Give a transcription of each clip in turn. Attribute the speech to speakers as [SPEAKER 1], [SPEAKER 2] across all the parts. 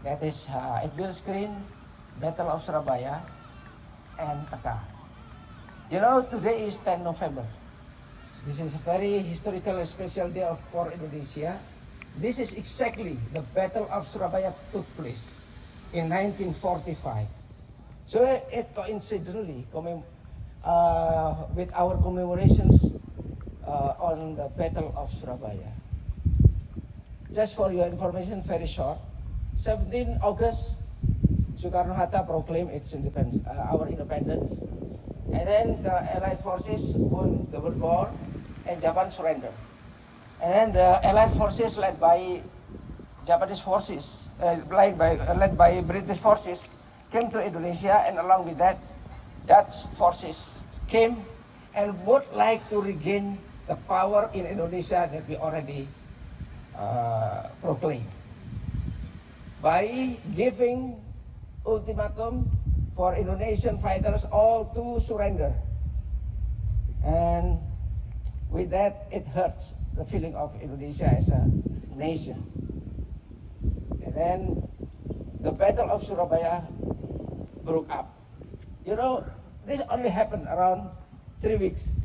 [SPEAKER 1] That is, it will screen Battle of Surabaya and Taka. You know, today is 10 November. This is a very historical and special day for Indonesia. This is exactly the Battle of Surabaya took place in 1945. So it coincidentally with our commemorations on the Battle of Surabaya. Just for your information, very short, 17 August, Soekarno-Hatta proclaimed our independence. And then the Allied forces won the World War and Japan surrendered. And then the Allied forces led by Japanese forces, led by British forces, came to Indonesia, and along with that, Dutch forces came and would like to regain the power in Indonesia that we already proclaimed by giving ultimatum for Indonesian fighters all to surrender. And with that, it hurts the feeling of Indonesia as a nation. And then the Battle of Surabaya broke up. You know, this only happened around 3 weeks.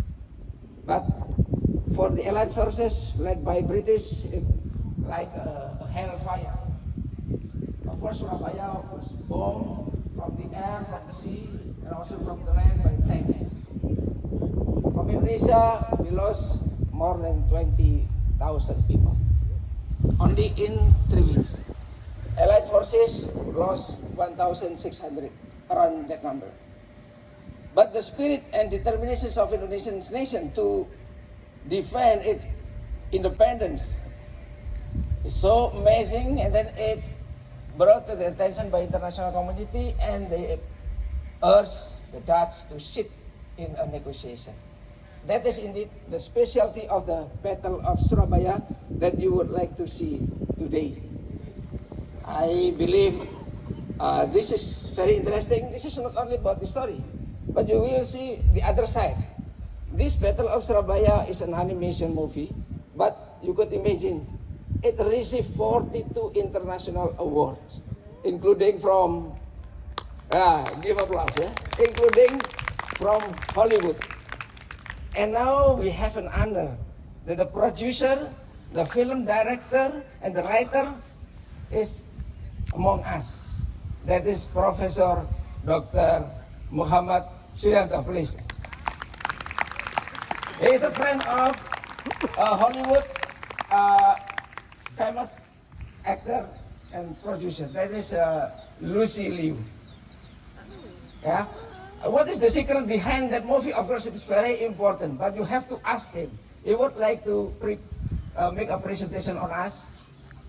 [SPEAKER 1] But for the Allied forces led by British, it like a hellfire. First, Surabaya was bombed from the air, from the sea, and also from the land by tanks. From Indonesia, we lost more than 20,000 people, only in 3 weeks. Allied forces lost 1,600, around that number. But the spirit and determination of Indonesian nation to defend its independence is so amazing, and then it brought to the attention by international community, and they urged the Dutch to sit in a negotiation. That is indeed the specialty of the Battle of Surabaya that you would like to see today. I believe this is very interesting. This is not only about the story, but you will see the other side. This Battle of Surabaya is an animation movie, but you could imagine it received 42 international awards, including from, give applause, including from Hollywood. And now we have an honor that the producer, the film director, and the writer is among us. That is Professor Dr. Muhammad Suyanto, please. He is a friend of Hollywood famous actor and producer. That is Lucy Liu. Yeah. What is the secret behind that movie? Of course, it's very important, but you have to ask him. He would like to make a presentation on us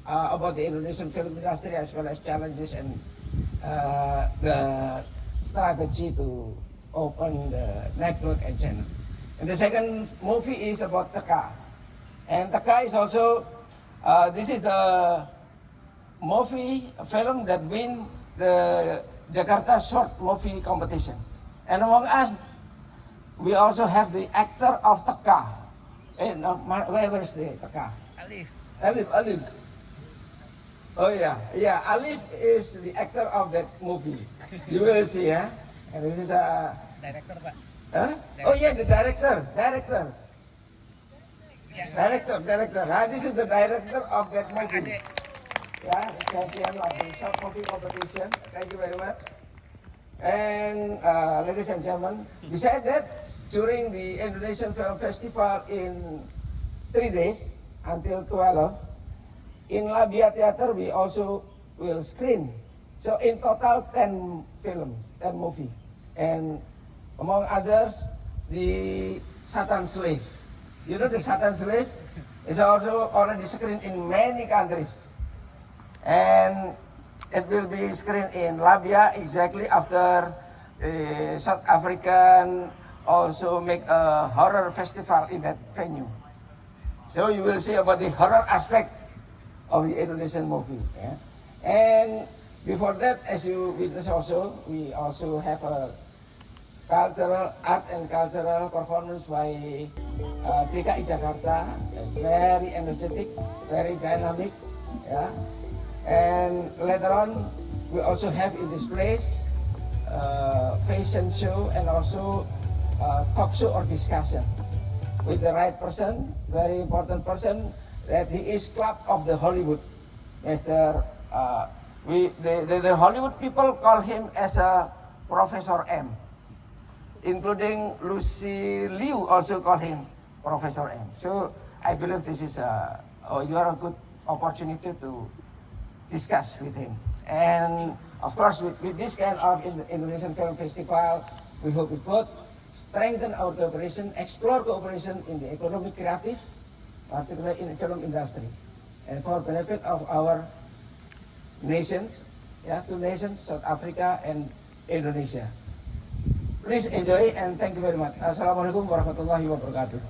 [SPEAKER 1] about the Indonesian film industry, as well as challenges and the strategy to open the network and channel. And the second movie is about Taka. And Taka is also, this is the film that win the Jakarta Short Movie Competition. And among us, we also have the actor of Taka. And where is the Taka? Alif. Oh yeah, Alif is the actor of that movie. You will see, huh? And this is a
[SPEAKER 2] Director, Pak.
[SPEAKER 1] Huh? Oh yeah, the director. Director. This is the director of that movie. Yeah, the champion of the short movie competition. Thank you very much. And ladies and gentlemen, besides that, during the Indonesian Film Festival in 3 days until 12, in Labia Theater we also will screen. So in total 10 films, 10 movies. And among others, the Satan Slave. You know the Satan Slave is also already screened in many countries. And it will be screened in Labia exactly after South African also make a horror festival in that venue. So you will see about the horror aspect of the Indonesian movie. Yeah? And before that, as you witness also, we also have a cultural art and cultural performance by DKI Jakarta, very energetic, very dynamic, yeah. And later on, we also have in this place fashion show and also talk show or discussion with the right person, very important person, that he is Club of the Hollywood. Mr. The Hollywood people call him as a Professor M, including Lucy Liu also call him Professor M. So I believe this is you are a good opportunity to discuss with him. And of course, with this kind of Indonesian Film Festival, we hope we could strengthen our cooperation, explore cooperation in the economic creative, particularly in the film industry, and for benefit of our nations, two nations, South Africa and Indonesia. Please enjoy and thank you very much. Assalamualaikum warahmatullahi wabarakatuh.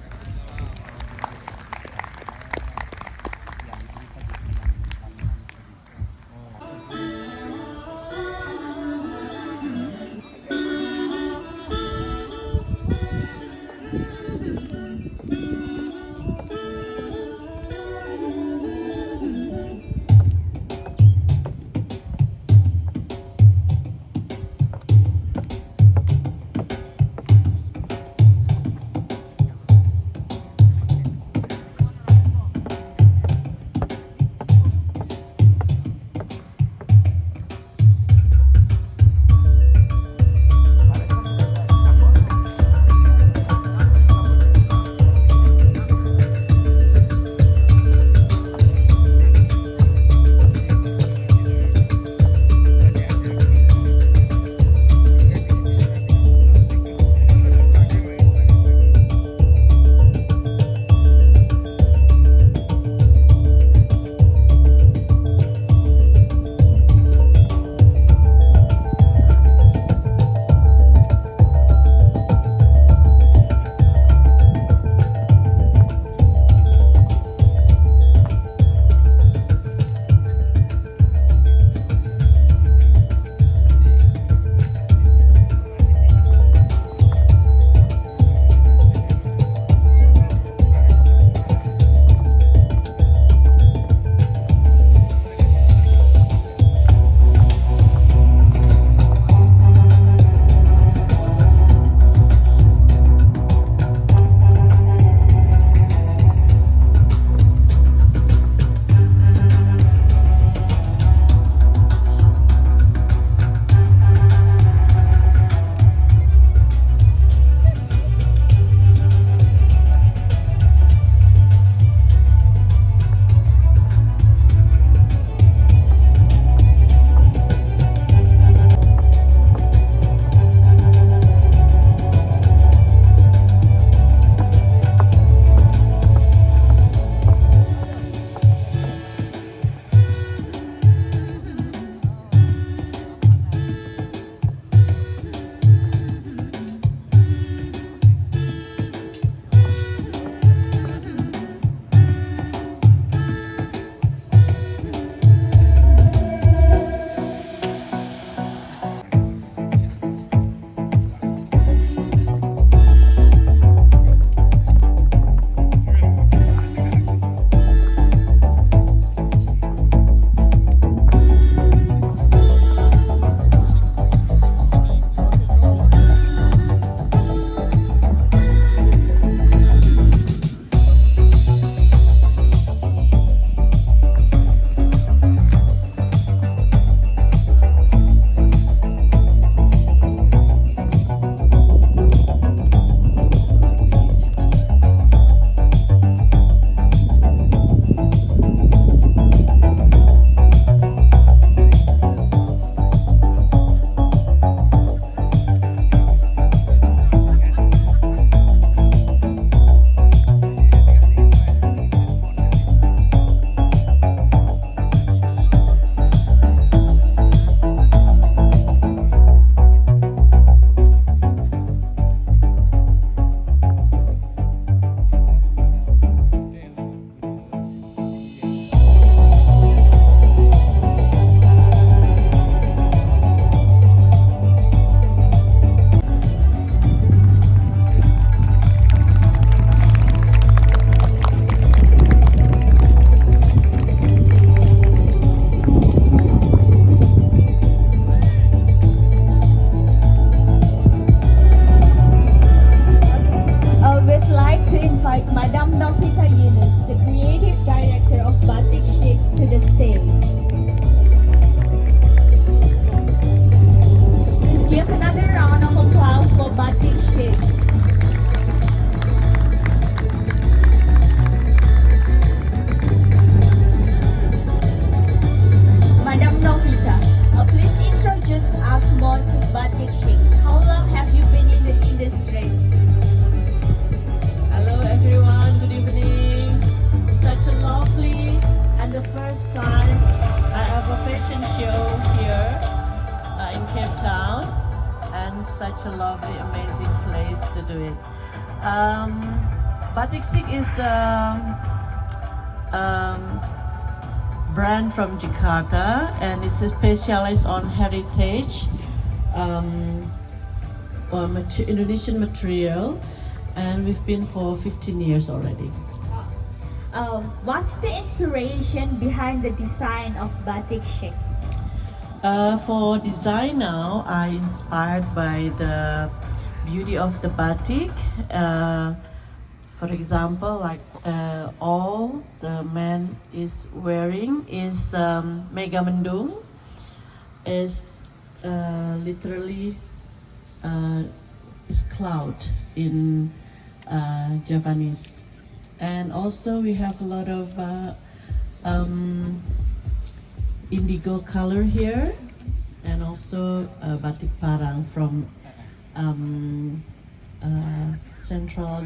[SPEAKER 2] such a lovely, amazing place to do it. Batik Chic is brand from Jakarta, and it's specialized on heritage Indonesian material, and we've been for 15 years already.
[SPEAKER 3] What's the inspiration behind the design of Batik Chic?
[SPEAKER 2] For design now, I inspired by the beauty of the batik. For example, like all the man is wearing is Mega Mendung, is literally is cloud in Javanese. And also we have a lot of indigo color here, and also batik parang from central.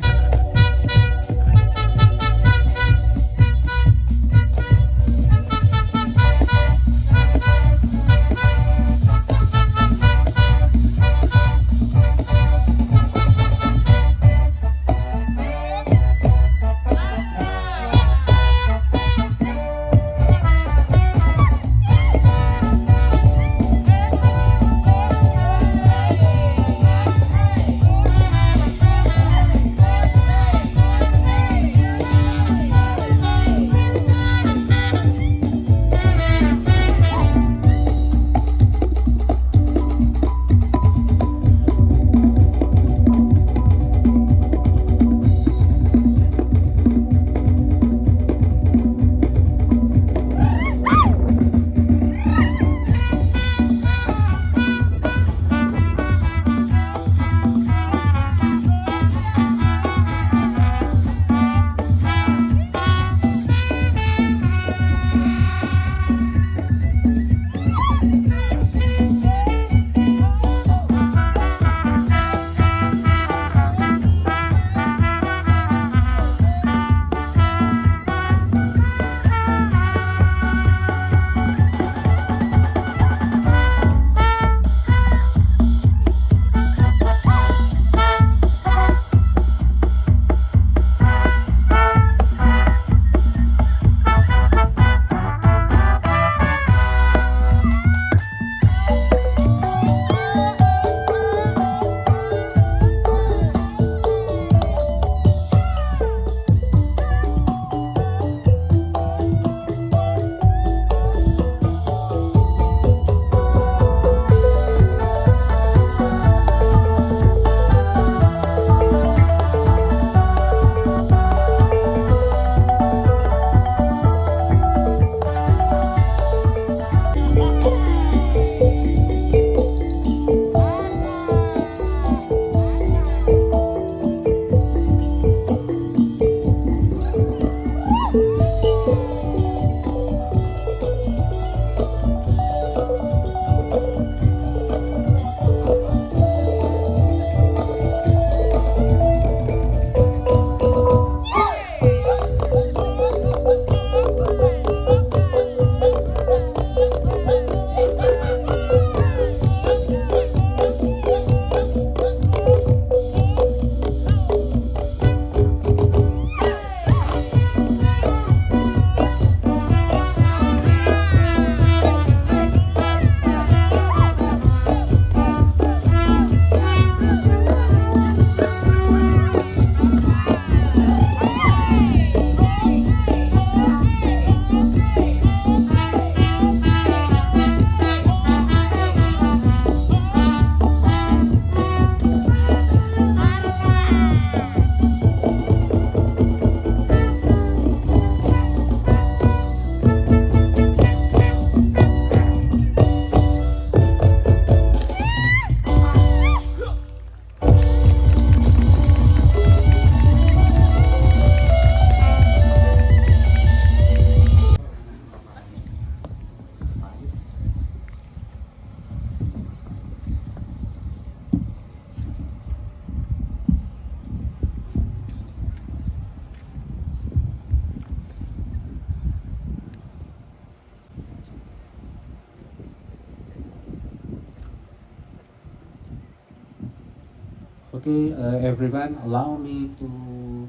[SPEAKER 4] Okay, everyone, allow me to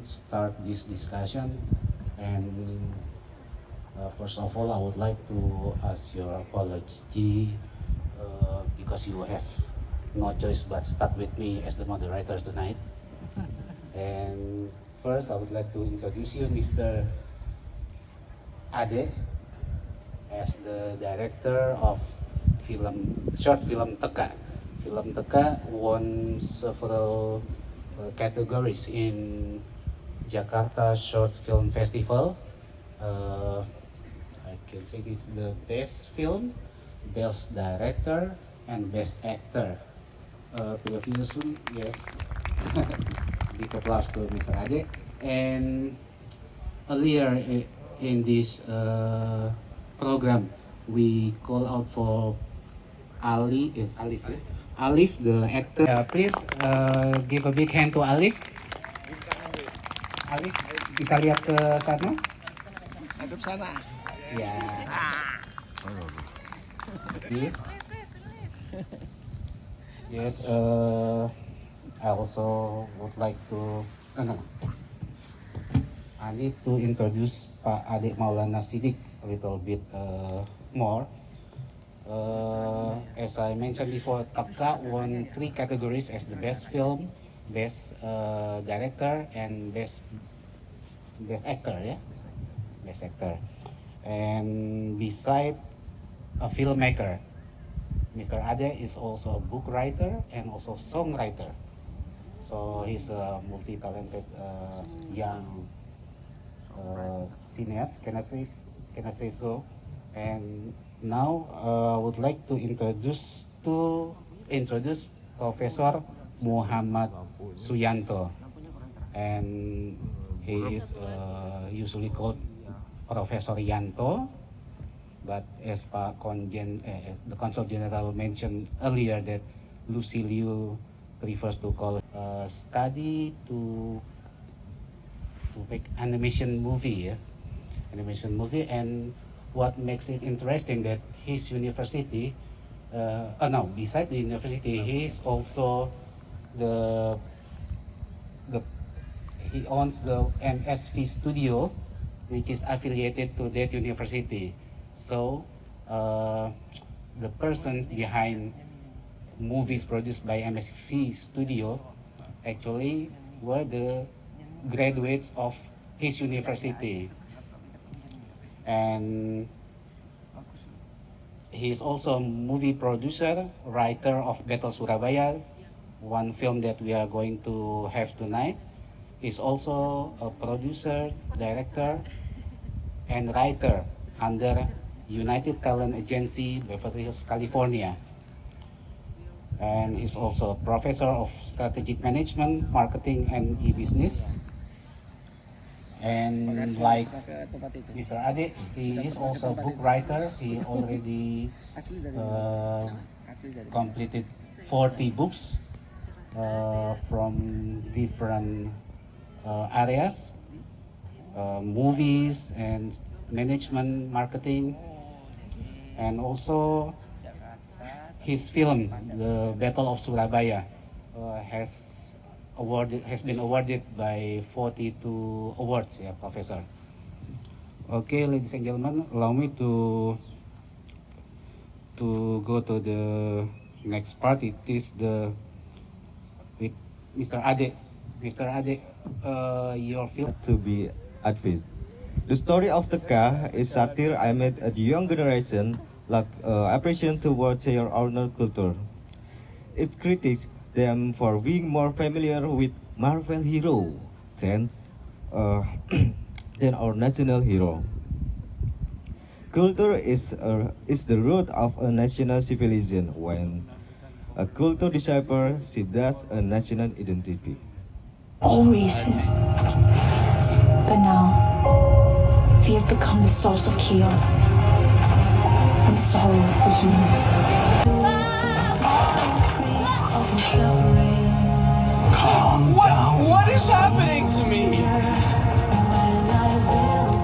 [SPEAKER 4] start this discussion. And first of all, I would like to ask your apology because you have no choice but stuck with me as the moderator tonight. And first, I would like to introduce you, Mr. Ade, as the director of short film Teka. Film Teka won several categories in Jakarta Short Film Festival. I can say it's the best film, best director, and best actor. Previously, yes, big applause to Mr. Ade. And earlier in this program, we call out for Alif, the actor. Please give a big hand to Alif. Alif, bisa lihat ke sana?
[SPEAKER 1] Hadap sana.
[SPEAKER 4] Ya. Alif. Yes, I also would like to. I need to introduce Pak Ade Maulana Siddiq a little bit more. As I mentioned before, Teka won 3 categories as the best film, best director, and best actor. Yeah, best actor. And beside a filmmaker, Mr. Ade is also a book writer and also songwriter. So he's a multi-talented young cineast. Can I say so? And now I would like to introduce Professor Muhammad Suyanto, and he is usually called Professor Yanto, but as the Consul General mentioned earlier that Lucy Liu prefers to call study to make animation movie, and what makes it interesting that his university, beside the university, he is also he owns the MSV studio, which is affiliated to that university. So the persons behind movies produced by MSV studio actually were the graduates of his university. And he is also a movie producer, writer of Battle Surabaya, one film that we are going to have tonight. He's also a producer, director, and writer under United Talent Agency, Beverly Hills, California. And he's also a professor of strategic management, marketing, and e-business. And like Mr. Ade, he is also a book writer. He already completed 40 books from different areas, movies and management, marketing, and also his film, The Battle of Surabaya, has been awarded by 42 awards, yeah, Professor. Okay, ladies and gentlemen, allow me to go to the next part. It is with Mr. Ade. Mr. Ade, your film.
[SPEAKER 5] To be advised. The story of Teka is satire aimed at the young generation, like appreciation towards their own culture. It critiques them for being more familiar with Marvel hero than our national hero. Culture is the root of a national civilization. When a culture disappears, she does a national identity.
[SPEAKER 6] All races. But now, they have become the source of chaos and sorrow for humans.
[SPEAKER 7] Calm down.
[SPEAKER 8] What is happening to me?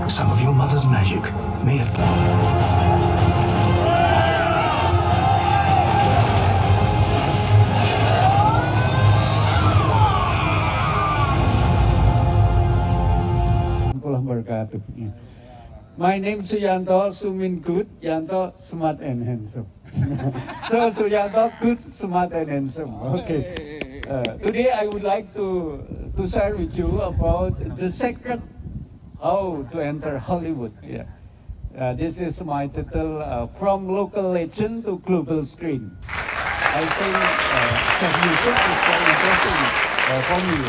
[SPEAKER 7] Some of your mother's magic may have...
[SPEAKER 9] wabarakatuh. My name is Suyanto, Sumin good, Yanto smart and handsome. So Suyanto good, smart and handsome. Okay. Today I would like to share with you about the secret how to enter Hollywood. Yeah. This is my title, From Local Legend to Global Screen. I think Yusuf is very interesting for me.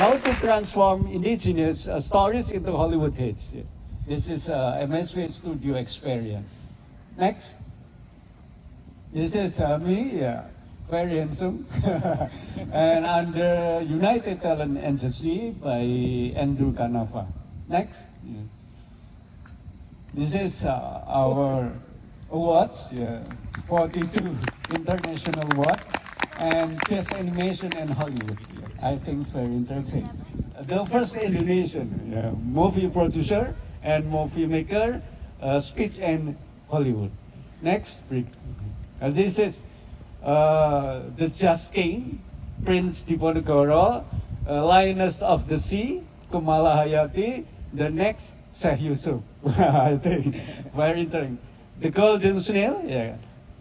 [SPEAKER 9] How to transform indigenous stories into Hollywood hits. This is MSV Studio experience. Next. This is me, very handsome. And under United Talent Agency by Andrew Canava. Next. This is our awards, 42 international awards, and Best Animation in Hollywood. I think very interesting. The first Indonesian movie producer and movie maker, speech in Hollywood. Next, this is the Just King, Prince Diponegoro, Lioness of the Sea, Kamala Hayati, the next Sheikh Yusuf. I think very interesting. The Golden Snail,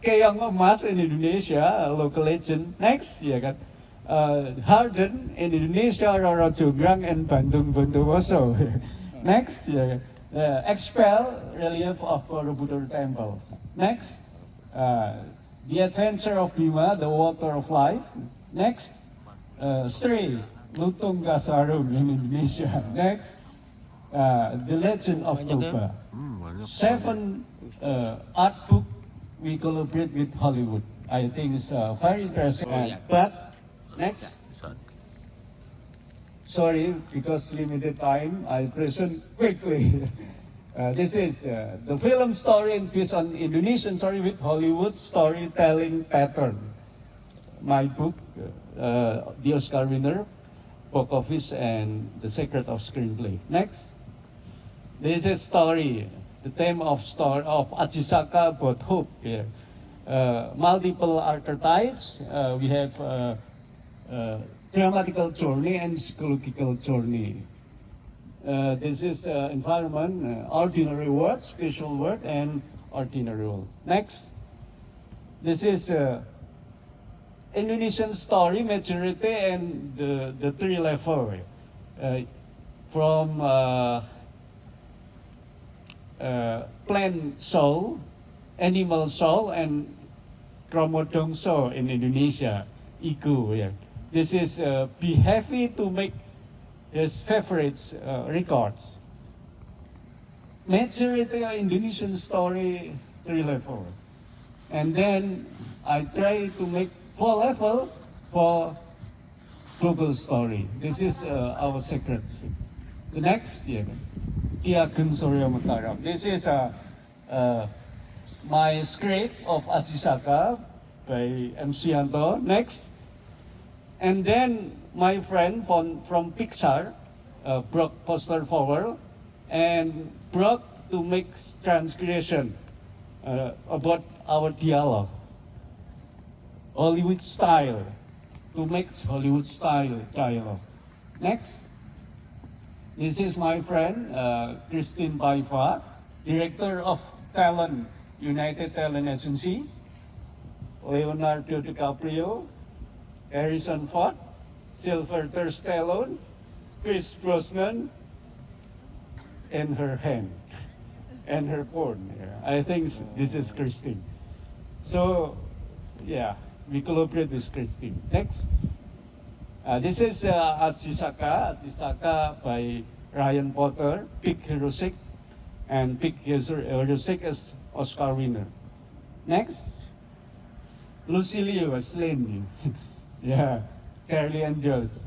[SPEAKER 9] Keong Emas in Indonesia, a local legend. Next, Harden in Indonesia, Roro Jonggrang and Bandung Bondowoso. Next, Expel, relief of Borobudur temples. Next, The Adventure of Bima, the Water of Life. Next, Sri, Lutung Gasarung in Indonesia. Next, The Legend of Toba. 7 art book we collaborate with Hollywood. I think it's very interesting. But next, sorry, because limited time, I present quickly. This is the film story based on Indonesian story with Hollywood storytelling pattern. My book, the Oscar winner, box office, and The Secret of Screenplay. Next, this is story, the theme of story of Achisaka about hope. Here, multiple archetypes. We have dramatical journey and psychological journey. This is environment, ordinary world, special word, and ordinary world. Next, this is Indonesian story maturity and the 3 level from plant soul, animal soul, and Kromodong soul in Indonesia, ego. This is be happy to make his favorites records. Maturity Indonesian story 3 level, and then I try to make 4 level for global story. This is our secret. The next, Ki Ageng Surya Mataram. This is my script of Achisaka by M. Sianto. Next, and then my friend from Pixar, Brock Poster Forward, and Brock to make transcription about our dialogue. Hollywood style, to make Hollywood style dialogue. Next, this is my friend, Christine Baifa, Director of Talent, United Talent Agency, Leonardo DiCaprio, Harrison Ford, Sylvester Stallone, Chris Brosnan, and her hand, and her porn. I think this is Christine. So, we collaborate with Christine. Next. This is Achisaka by Ryan Potter, Big Hero 6, and Big Hero 6 is Oscar winner. Next, Lucilio Slain, Charlie Angels,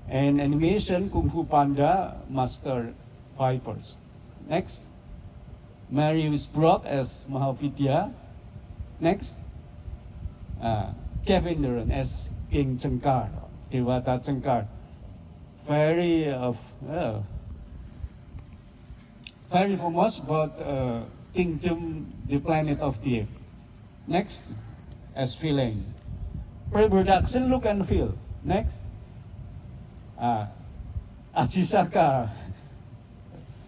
[SPEAKER 9] and animation Kung Fu Panda, Master Vipers. Next, Marius Brock as Mahavidya. Next, Kevin Durant as King Cengkar, Dewata Cengkar. Very famous about Kingdom, the Planet of the Apes. Next, as villain. Pre-production look and feel. Next, Achisaka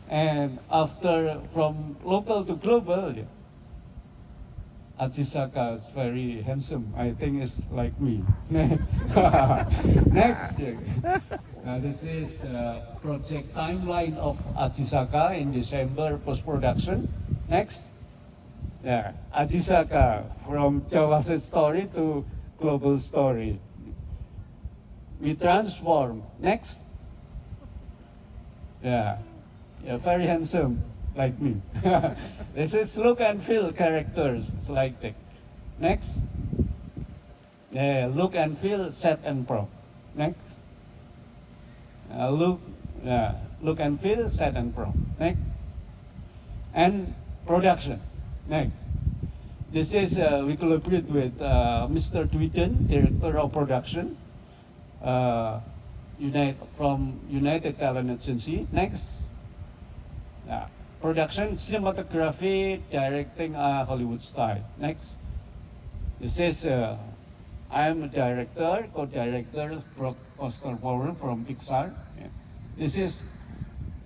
[SPEAKER 9] And after from local to global, Achisaka is very handsome. I think it's like me. Next, this is project timeline of Achisaka in December post-production. Next, Achisaka from Jawaset story to global story. We transform. Next, very handsome. Like me. This is look and feel characters. It's like that. Next. Look and feel set and prop. Next. Look and feel set and prop. Next. And production. Next. This is we collaborate with Mr. Tweeden, director of production, from United Talent Agency. Next. Production, cinematography, directing Hollywood style. Next. This is, I am a director, co-director, Brock Foster Powell from Pixar. This is,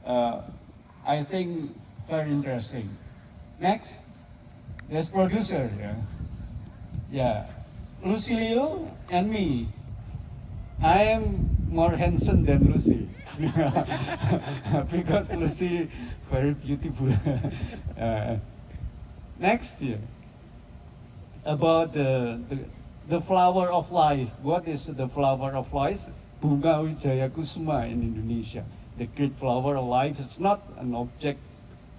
[SPEAKER 9] I think, very interesting. Next. This producer. Lucy Liu and me. I am more handsome than Lucy. Because Lucy very beautiful. Next year, about the flower of life. What is the flower of life? Bunga Wijaya Kusuma in Indonesia. The great flower of life is not an object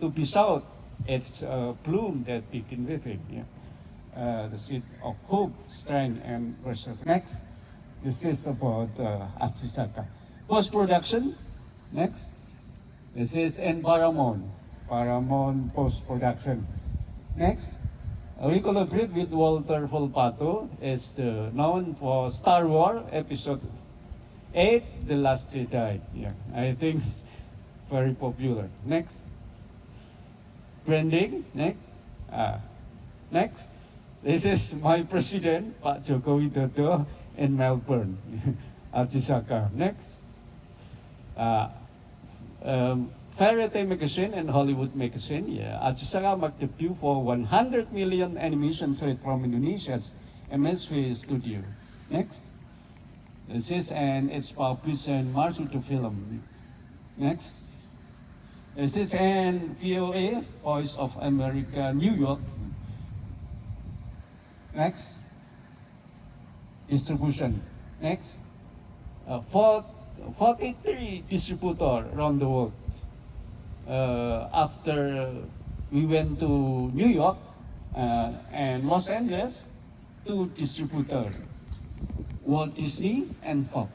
[SPEAKER 9] to be sought. It's a bloom that begins with it. The seed of hope, strength, and perseverance. Next, this is about Achisaka. Post-production. Next. This is in Paramount post-production. Next, we collaborate with Walter Volpato, is known for Star Wars Episode 8, The Last Jedi. I think it's very popular. Next, branding. Next, this is my president, Pak Joko Widodo in Melbourne, Achisaka. Next. Fairy Tale Magazine and Hollywood Magazine. Achisaka marked the debut for 100 million animation straight from Indonesia's MSV studio. Next. This is, and it's published in Marsuto Film. Next. This is an VOA, Voice of America, New York. Next. Distribution. Next. 43 distributors around the world. After we went to New York and Los Angeles, 2 distributors, Walt Disney and Fox.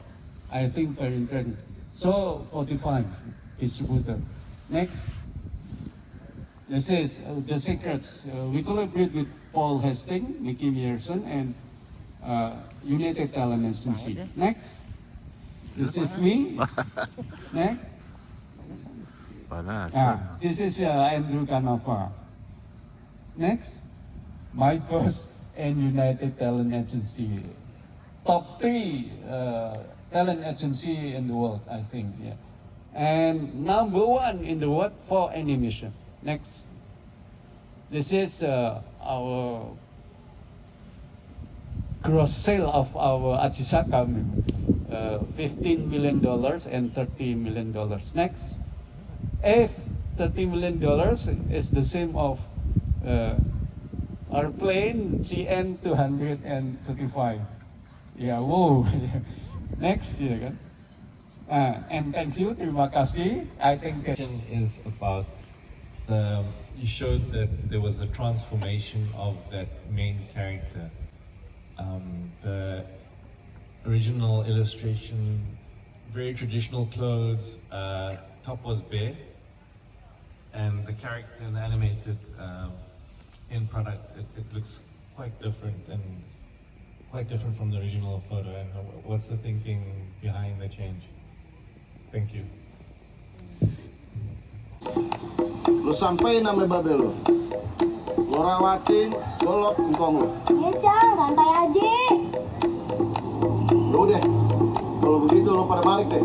[SPEAKER 9] I think very interesting. So 45 distributors. Next, this is The Secrets. We collaborate with Paul Hastings, Mickey Mierson, and United Talent Agency. Next. This is me. Next. This is Andrew Canova. Next. My boss and United Talent Agency. Top 3 talent agency in the world, I think. And number 1 in the world for animation. Next. This is our gross sale of our Achisaka, $15 million and $30 million. Next, if $30 million is the same of our plane CN 235. Whoa. Next, and thank you, terima kasih. I think
[SPEAKER 10] is about you showed that there was a transformation of that main character. The original illustration, very traditional clothes, top was bare, and the character in the animated end product, it looks quite different from the original photo. And what's the thinking behind the change? Thank you.
[SPEAKER 11] Lu sampein nama babe lu. Lu rawatin, golok engkong lu.
[SPEAKER 12] Iya, Cang, santai aja.
[SPEAKER 11] Udah, kalau begitu lu pada balik deh.